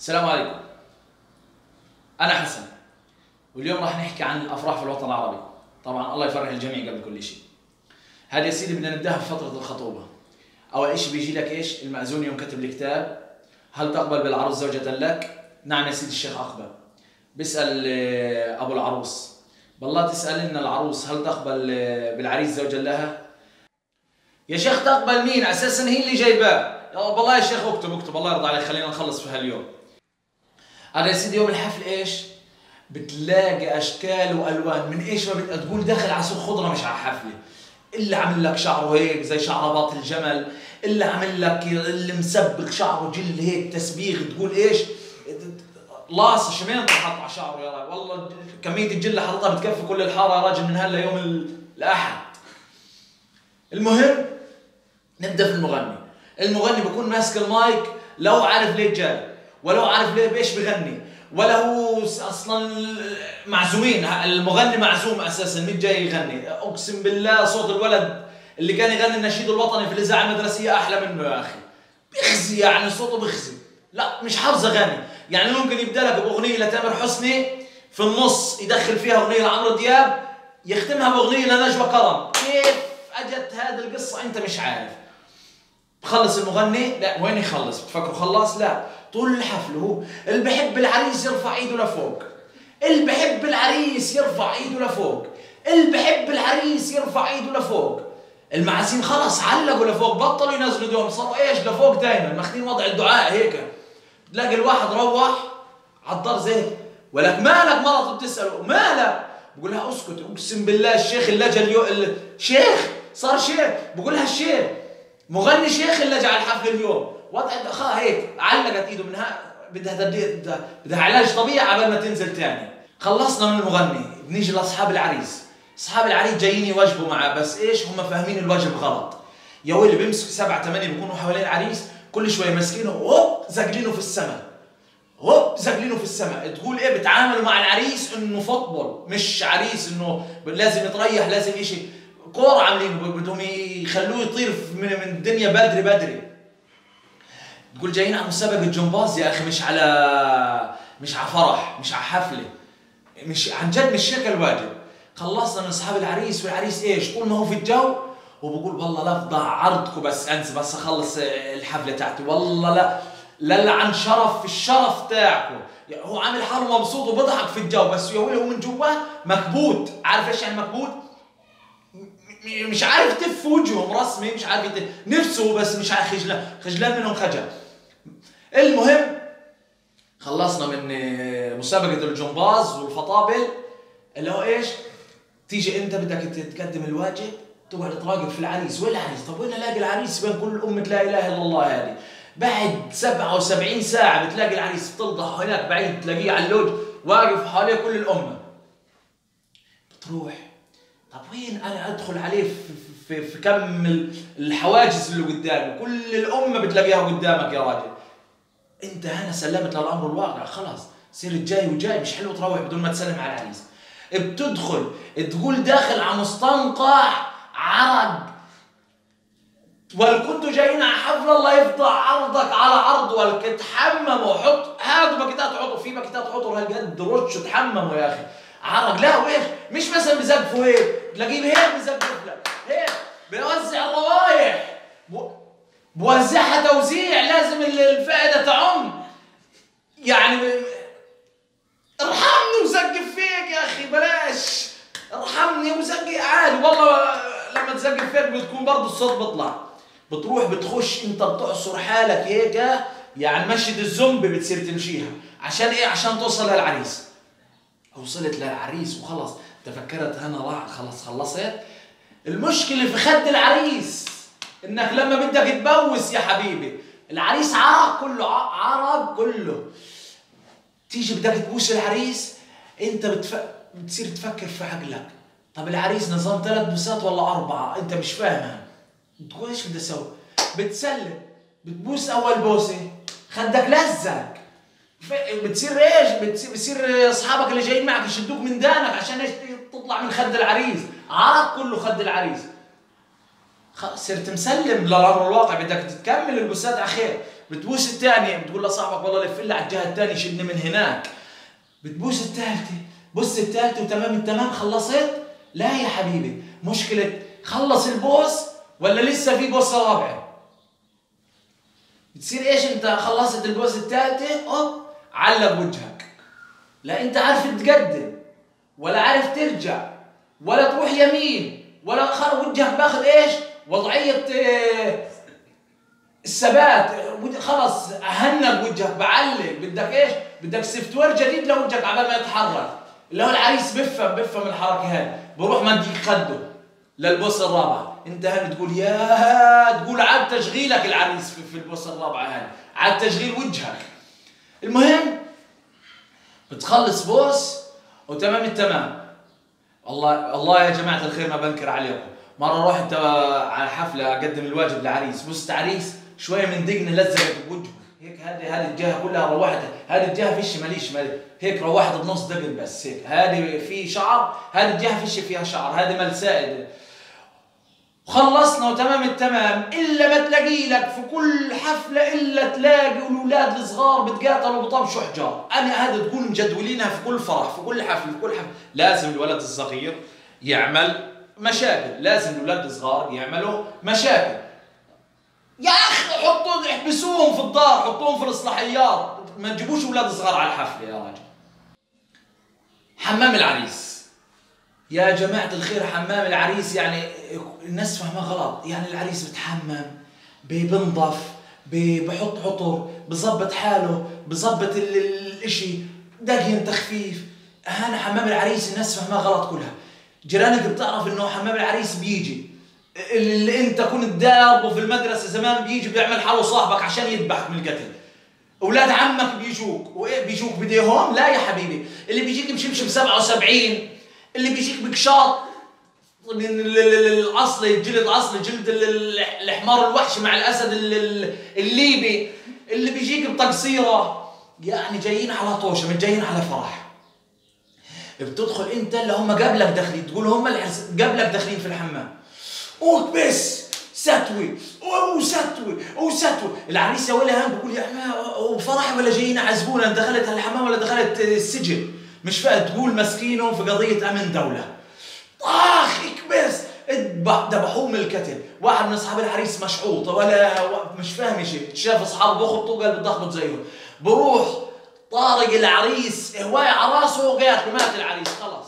السلام عليكم. أنا حسن، واليوم راح نحكي عن الأفراح في الوطن العربي. طبعا الله يفرح الجميع قبل كل شيء. هذا يا سيدي بدنا نبداها بفترة الخطوبة. أول شيء بيجي لك إيش؟ المأذون يوم كتب الكتاب: هل تقبل بالعروس زوجة لك؟ نعم يا سيدي الشيخ أقبل. بيسأل أبو العروس: بالله تسأل لنا العروس هل تقبل بالعريس زوجا لها؟ يا شيخ تقبل مين؟ أساسا هي اللي جايباه. والله يا شيخ اكتب الله يرضى عليك، خلينا نخلص في هاليوم. هذا يا سيدي يوم الحفل ايش؟ بتلاقي اشكال والوان من ايش ما بدك تقول، داخل على سوق خضره مش على حفله. اللي عامل لك شعره هيك زي شعرباط الجمل، اللي عامل لك اللي مسبغ شعره جل هيك تسبيغ، تقول ايش؟ لاص شمينطه حط على شعره يا راجل، والله كميه الجل اللي حطها بتكفي كل الحاره يا راجل من هلا يوم الاحد. المهم نبدا في المغني. المغني بكون ماسك المايك، لو عارف ليه جاي ولو عارف ليه بايش بغني، ولا هو اصلا معزومين. المغني معزوم اساسا مش جاي يغني. اقسم بالله صوت الولد اللي كان يغني النشيد الوطني في الاذاعه المدرسيه احلى منه يا اخي. بيخزي يعني صوته بيخزي. لا مش حافظ اغاني، يعني ممكن يبدا لك باغنيه لتامر حسني، في النص يدخل فيها اغنيه لعمرو دياب، يختمها باغنيه لنجوى كرم. كيف اجت هذه القصه انت مش عارف. بخلص المغني، لا وين يخلص؟ بتفكروا خلص؟ لا، طول الحفل هو اللي بحب العريس يرفع ايده لفوق، اللي بحب العريس يرفع ايده لفوق، اللي بحب العريس يرفع ايده لفوق. المعازيم خلص علقوا لفوق، بطلوا ينزلوا ايدهم، صاروا ايش؟ لفوق دائما، ماخذين وضع الدعاء هيك. تلاقي الواحد روح على الدار زي ولك مالك؟ مرته بتساله مالك؟ بقول لها اسكت. اقسم بالله الشيخ اللي جا الشيخ صار شيخ، بقول لها الشيخ مغني شيخ اللي جا على الحفل اليوم، وضع هيك علقت ايده منها، بدها علاج طبيعي قبل ما تنزل ثاني. خلصنا من المغني، بنيجي لاصحاب العريس. اصحاب العريس جايين يواجبوا معاه، بس ايش؟ هم فاهمين الواجب غلط. يا ويلي بيمسكوا 7 8 بيكونوا حوالين العريس، كل شويه ماسكينه هوب زقلينه في السماء، هوب زقلينه في السماء. تقول ايه؟ بتعاملوا مع العريس انه فوتبول، مش عريس انه لازم يتريح لازم شيء. كوره عاملينه، بدهم يخلوه يطير من الدنيا بدري بدري. تقول جايين على مسابقه جمباز يا اخي، مش على فرح، مش على حفله، مش عن جد مش هيك الواجب. خلصنا من اصحاب العريس، والعريس ايش؟ طول ما هو في الجو وبقول والله لا افضع عرضكم، بس انسى بس اخلص الحفله تاعتي، والله لا عن شرف في الشرف تاعكم. يعني هو عامل حاله مبسوط وبضحك في الجو، بس يا ويلي هو من جواه مكبوت. عارف ايش يعني مكبوت؟ مش عارف تف وجهه مرسمي، مش عارف نفسه، بس مش عارف خجلان منهم خجل. المهم خلصنا من مسابقة الجمباز والفطابل، اللي هو ايش؟ تيجي انت بدك تقدم الواجب، تقعد تراقب في العريس. وين العريس؟ طب وين الاقي العريس بين كل أمة لا اله الا الله هذه؟ بعد 77 ساعة بتلاقي العريس بتلضح هناك بعيد، تلاقيه على اللوج واقف حواليه كل الأمة. بتروح طب وين انا ادخل عليه في كم الحواجز اللي قدامي؟ كل الامه بتلاقيها قدامك يا راجل. انت هنا سلمت للامر الواقع، خلاص صير جاي وجاي، مش حلو تروح بدون ما تسلم على العريس. بتدخل تقول داخل على مستنقع عرق، والكنتوا جايين على حفل الله يفضح عرضك على عرض، ولك تحمموا. حط هاتوا باكيتات، حطوا في باكيتات، حطوا هالقد رشوا تحمموا يا اخي. عرق لا ويش؟ مش مثلا بزقفوا هيك، تلاقيه هيك بزقف لك هيك، بيوزع الروايح، بوزعها توزيع، لازم الفائده تعم. يعني ارحمني وزقف فيك يا اخي، بلاش ارحمني وزقف عادي. والله لما تزقف فيك بتكون برضه الصوت بيطلع. بتروح بتخش انت بتعصر حالك هيك، يعني مشية الزومبي بتصير تمشيها. عشان ايه؟ عشان توصل للعريس. وصلت للعريس وخلص تفكرت انا راح خلص خلصت. المشكله في خد العريس، انك لما بدك تبوس يا حبيبي العريس عرق كله، عرق كله. تيجي بدك تبوس العريس، انت بتصير تفكر في عقلك، طب العريس نظام 3 بوسات ولا 4؟ انت مش فاهمها. تقول ايش بدي اسوي؟ بتسلم، بتبوس اول بوسه خدك لزق، بتصير ايش؟ بتصير اصحابك اللي جايين معك يشدوك من دانك عشان ايش؟ تطلع من خد العريس، عرق كله خد العريس. صرت مسلم للامر الواقع، بدك تكمل البوسات على خير، بتبوس الثانيه بتقول لصاحبك والله لف لي على الجهه الثانيه شدني من هناك. بتبوس الثالثه، بص الثالثه وتمام التمام خلصت. لا يا حبيبي، مشكله خلص البوس ولا لسه في بوسه رابعه. بتصير ايش؟ انت خلصت البوس الثالثه علق وجهك. لا انت عارف تقدم ولا عارف ترجع ولا تروح يمين ولا وجهك باخذ ايش؟ وضعيه الثبات. خلص هنق وجهك بعلق. بدك ايش؟ بدك سوفت وير جديد لوجهك عبال ما يتحرك، اللي هو العريس بفهم الحركه هاي. بروح مديك خده للبوصه الرابعه. انت هل بتقول تقول عاد تشغيلك العريس في البوصه الرابعه هاي، عاد تشغيل وجهك. المهم بتخلص بوس وتمام التمام. الله يا جماعه الخير ما بنكر عليكم، مره رحت على حفله اقدم الواجب لعريس، بصت عريس شويه من دقنه لزقت بوجهه هيك. هذه الجهه كلها روحت، هذه الجهه فيش ماليش هيك روحت بنص دقن بس هيك. هذه في شعر، هذه الجهه فيش فيها شعر، هذه مال سائد. خلصنا وتمام التمام. الا ما تلاقي لك في كل حفله الا تلاقي الاولاد الصغار بتقاتلوا بطبشوا حجار. هذا تكون مجدولينها في كل فرح، في كل حفل، في كل حفل لازم الولد الصغير يعمل مشاكل، لازم الاولاد الصغار يعملوا مشاكل. يا اخي احبسوهم في الدار، حطوهم في الاصلاحيات، ما تجيبوش اولاد صغار على الحفله يا راجل. حمام العريس يا جماعه الخير، حمام العريس يعني الناس فاهمه غلط. يعني العريس بتحمم، بنضف، بحط عطر، بظبط حاله، بظبط الاشي، دقن تخفيف. انا حمام العريس الناس فاهمها غلط كلها. جيرانك بتعرف انه حمام العريس بيجي اللي انت كنت داربه في المدرسه زمان، بيجي بيعمل حاله صاحبك عشان يذبحك من القتل. اولاد عمك بيجوك، وايه بيجوك بديهم؟ لا يا حبيبي، اللي بيجيك بشبشب 77، اللي بيجيك بكشاط من الاصلي، جلد اصلي، جلد الحمار الوحشي مع الاسد الليبي، اللي بيجيك بتقصيره. يعني جايين على طوشه، مش جايين على فرح. بتدخل انت اللي هم قبلك داخلين، تقول هم اللي قبلك داخلين في الحمام. بس ستوي وستوي. العريس يا ولا هم بيقول يا وفرح ولا جايين يعذبونا، دخلت الحمام ولا دخلت السجن، مش فاهم. تقول مسكينه في قضيه امن دوله. بس ذبحوه من الكتل. واحد من اصحاب العريس مشعوط ولا مش فاهم شيء، شاف اصحابه بيخبطوا قال بتخبط زيهم، بروح طارق العريس هواي على راسه وقعت مات العريس. خلاص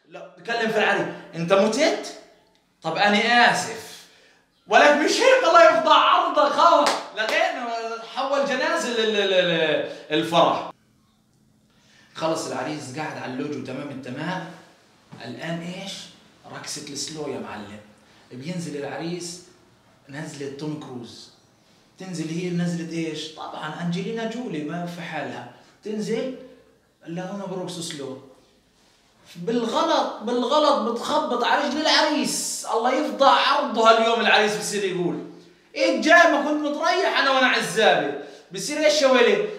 لا بكلم في العريس، انت متت؟ طب انا اسف ولك مش هيك، الله يفضح عرضك. لقينا حول جنازه الفرح. خلص العريس قاعد على اللوج وتمام التمام. الان ايش؟ رقصة السلو يا معلم. بينزل العريس نزلة توم كروز، تنزل هي نزلة ايش؟ طبعا انجلينا جولي ما في حالها، تنزل لا هنا برقص سلو. بالغلط بتخبط على رجل العريس، الله يفضح عرضها. اليوم العريس بصير يقول ايه جاي ما كنت متريح انا وانا عزابي. بصير ايش يا ولد؟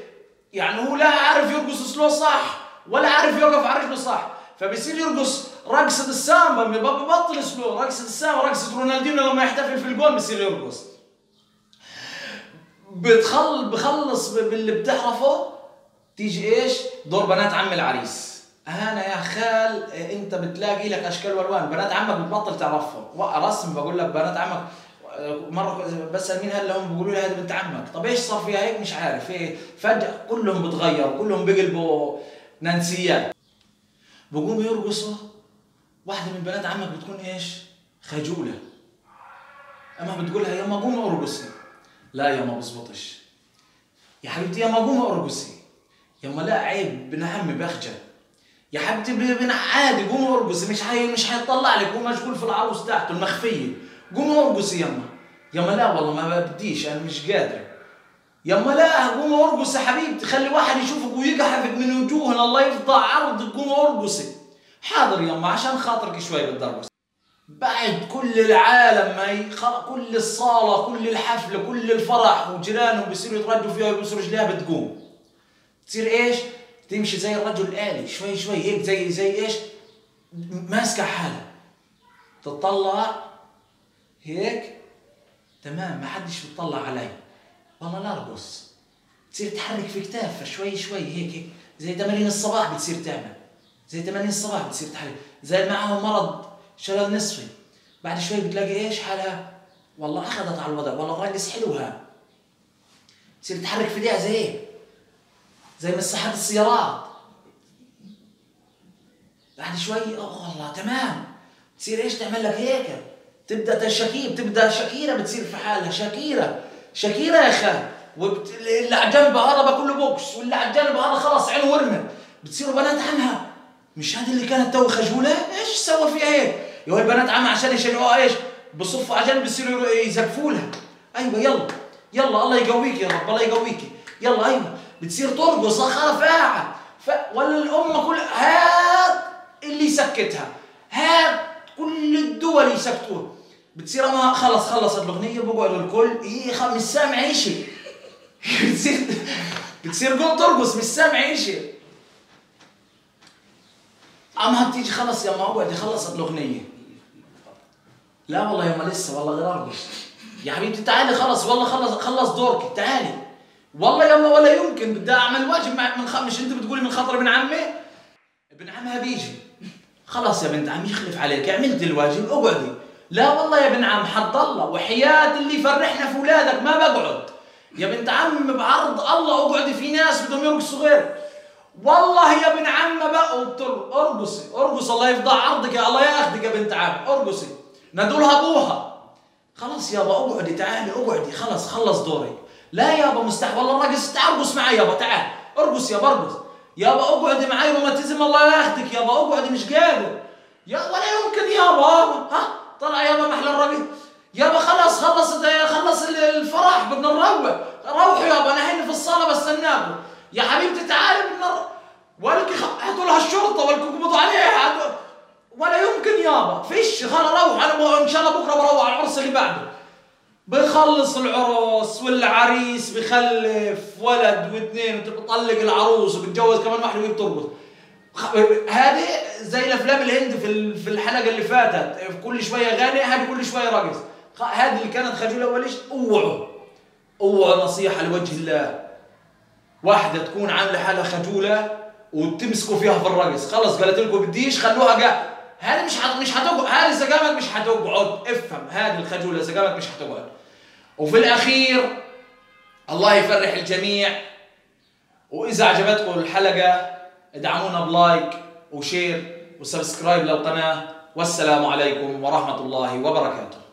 يعني هو لا عارف يرقص سلو صح ولا عارف يوقف على رجله صح، فبصير يرقص رقصة السامبا. ببطل سلو، رقصة السامبا، رقصة رونالدينو لما يحتفل في الجول بصير يرقص. بخلص باللي بتعرفه. تيجي ايش؟ دور بنات عم العريس. انا يا خال انت بتلاقي لك اشكال والوان، بنات عمك بتبطل تعرفهم. رسم بقول لك بنات عمك، مره بسال مين هلا، هم بيقولوا لي هذه بنت عمك. طب ايش صار فيها هيك؟ مش عارف ايه، فجاه كلهم بتغيروا، كلهم بيقلبوا نانسيات. بقوموا يرقصوا. واحده من بنات عمك بتكون ايش؟ خجوله. اما بتقولها يا ما قومي ارقصي، لا يا ما بزبطش يا حبيبتي، يا ما قومي ارقصي، يا ما لا عيب بن عمي بخجل، يا حبيبتي بن عادي قومي ارقصي، مش حيطلع لك، هو مشغول في العروس تاعته المخفيه، قومي ارقصي يا ما لا والله ما بديش انا مش قادره، يا ما لا قومي ارقصي حبيبتي، خلي واحد يشوفك ويقحفك من وجوهنا، الله يفضح عرضك، قومي ارقصي. حاضر يما عشان خاطرك شوي بدي ارقص. بعد كل العالم كل الصاله كل الحفله كل الفرح وجيرانهم بيصيروا يترجوا فيها ويبوسوا رجليها، بتقوم تصير ايش؟ تمشي زي الرجل الآلي شوي شوي هيك، زي ايش؟ ماسكه حالها، تطلع هيك تمام، ما حدش بيطلع علي، والله لا ارقص، بتصير تحرك في كتافها شوي شوي هيك، زي تمارين الصباح بتصير تعمل، زي تمارين الصباح بتصير تحرك، زي معها مرض شلل نصفي. بعد شوي بتلاقي ايش حالها؟ والله اخذت على الوضع، والله الراقص حلوها. بتصير تحرك في ايديها زي هيك، زي مساحات السيارات. بعد شوي والله تمام، تصير ايش تعمل لك هيك، تبدا تبدا شاكيرا بتصير في حالها، شاكيرا يا اخي. واللي على جنبها هذا باكل له بوكس، واللي على جنب هذا خلاص عينه ورمت. بتصيروا بنات عمها. مش هذه اللي كانت تو خجوله؟ ايش سوى فيها هيك؟ يا هو البنات عمها عشان يشجعوها ايش؟ بصفوا على جنب بصيروا يزقفوا لها. ايوه يلا يلا الله يقويك يا رب، الله يقويك. يلا ايوه بتصير ترقص خرفاعه. ولا الامه كل هات اللي يسكتها، هات كل الدول يسكتوها. بتصير ما خلصت الاغنيه بقعدوا الكل هي مش سامعه شيء. بتصير قوم ترقص مش سامعه شيء. عمها بتيجي خلص يا ما اقعدي خلصت الاغنيه. لا والله يا ما لسه، والله غير ارقص. يا حبيبتي تعالي خلص، والله خلص دورك تعالي. والله يا ما ولا يمكن، بدي اعمل واجب مش انت بتقولي من خاطر ابن عمي؟ ابن عمها بيجي. خلاص يا بنت عم يخلف عليك، عملت الواجب اقعدي. لا والله يا ابن عم حد الله وحياة اللي يفرحنا في اولادك ما بقعد. يا بنت عم بعرض الله اقعدي، في ناس بدهم يرقصوا غير. والله يا ابن عم بقى ارقصي الله يفضح عرضك، يا الله ياخذك يا بنت عم ارقصي. نادوا لها ابوها. خلاص يابا اقعدي تعالي اقعدي خلص دورك. لا يابا مستحيل والله الراقص ارقص معي يابا، تعال ارقص يابا ارقص. يابا اقعدي معي روماتيزم الله ياخذك يابا اقعدي مش قادر. يا ولا يمكن يابا. ها طلع يابا محل الرقص. يابا خلص الفرح بدنا نروح. روحوا يابا انا هنا في الصاله بستناكم. يا حبيبتي تعالي بدنا ولك هاتوا لها الشرطه ولك قبضوا عليها. ولا يمكن يابا فيش. خلص روح انا ان شاء الله بكره بروح على العرس اللي بعده. بخلص العرس والعريس بخلف ولد واثنين وبتطلق العروس وبتجوز كمان واحده وهي بترقص. هذه زي الافلام الهند في الحلقه اللي فاتت، كل شويه غني هذه كل شويه رقص. هذه اللي كانت خجوله اول شيء. اوعوا نصيحه لوجه الله، واحده تكون عامله حالها خجوله وتمسكوا فيها في الرقص، خلص قالت لكم بديش خلوها قاعد. هذه مش هتقعد، هذه اذا قامت مش هتقعد. افهم هذه الخجوله اذا قامت مش هتقعد. وفي الاخير الله يفرح الجميع. واذا عجبتكم الحلقه ادعمونا بلايك وشير وسبسكرايب للقناه. والسلام عليكم ورحمه الله وبركاته.